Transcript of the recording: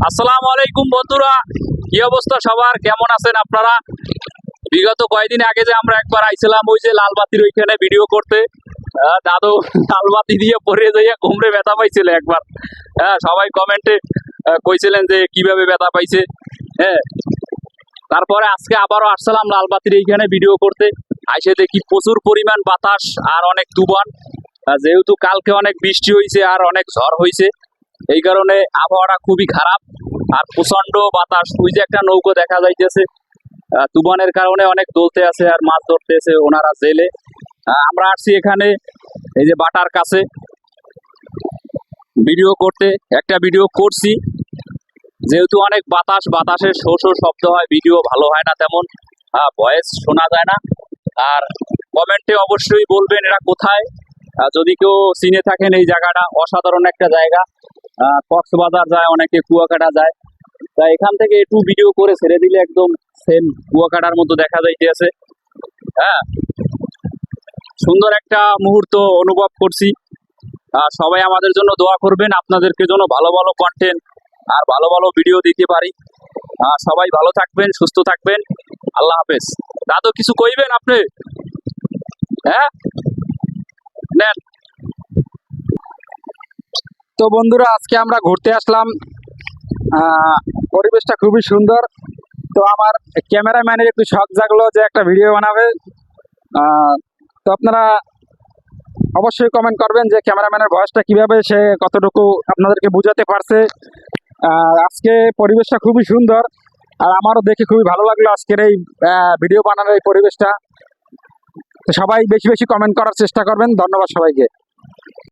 আসসালামু আলাইকুম বন্ধুরা, কি অবস্থা সবার? কেমন আছেন আপনারা? বিগত কয়েকদিন আগে যে আমরা একবার আইছিলাম ওই যে লালবাতির ওইখানে ভিডিও করতে, দাদু লালবাতি দিয়ে পরে যাইয়া কোমরে ব্যথা পাইছিল একবার। সবাই কমেন্টে কইছিলেন যে কিভাবে ব্যথা পাইছে। হ্যাঁ, তারপরে আজকে আবারও আসছিলাম লালবাতির এইখানে ভিডিও করতে। আইসে দেখি প্রচুর পরিমাণ বাতাস আর অনেক তুফান। যেহেতু কালকে অনেক বৃষ্টি হয়েছে আর অনেক ঝড় হয়েছে, এই কারণে আবহাওয়াটা খুবই খারাপ আর প্রচন্ড বাতাস। ওই যে একটা নৌকো দেখা যাইতেছে, তুফানের কারণে অনেক দোলতে আছে আর মাছ ধরতেছে ওনারা জেলে। আমরা আসছি এখানে এই যে বাটার কাছে ভিডিও করতে। একটা ভিডিও করছি, যেহেতু অনেক বাতাসের শো শো শব্দ হয়, ভিডিও ভালো হয় না তেমন, ভয়েস শোনা যায় না। আর কমেন্টে অবশ্যই বলবেন এরা কোথায়, যদি কেউ চিনে থাকেন এই জায়গাটা অসাধারণ একটা জায়গা। কক্সবাজার যায় অনেকে, কুয়াকাটা যায়, তা এখান থেকে একটু ভিডিও করে ছেড়ে দিলে একদম সেম কুয়াকাটার মতো দেখা যাইতেছে। হ্যাঁ, সুন্দর একটা মুহূর্ত অনুভব করছি। সবাই আমাদের জন্য দোয়া করবেন, আপনাদেরকে জন্য ভালো ভালো কন্টেন্ট আর ভালো ভালো ভিডিও দিতে পারি। সবাই ভালো থাকবেন, সুস্থ থাকবেন। আল্লাহ হাফেজ। দাদু কিছু কইবেন আপনি? হ্যাঁ নেন। তো বন্ধুরা, আজকে আমরা ঘুরতে আসলাম। পরিবেশটা খুবই সুন্দর। তো আমার ক্যামেরাম্যানের একটু শখ জাগলো যে একটা ভিডিও বানাবে। তো আপনারা অবশ্যই কমেন্ট করবেন যে ক্যামেরাম্যানের ভয়েসটা কিভাবে, সে কতটুকু আপনাদেরকে বোঝাতে পারছে। আজকে পরিবেশটা খুবই সুন্দর আর আমারও দেখে খুবই ভালো লাগলো আজকের এই ভিডিও বানানোর এই পরিবেশটা। তো সবাই বেশি বেশি কমেন্ট করার চেষ্টা করবেন। ধন্যবাদ সবাইকে।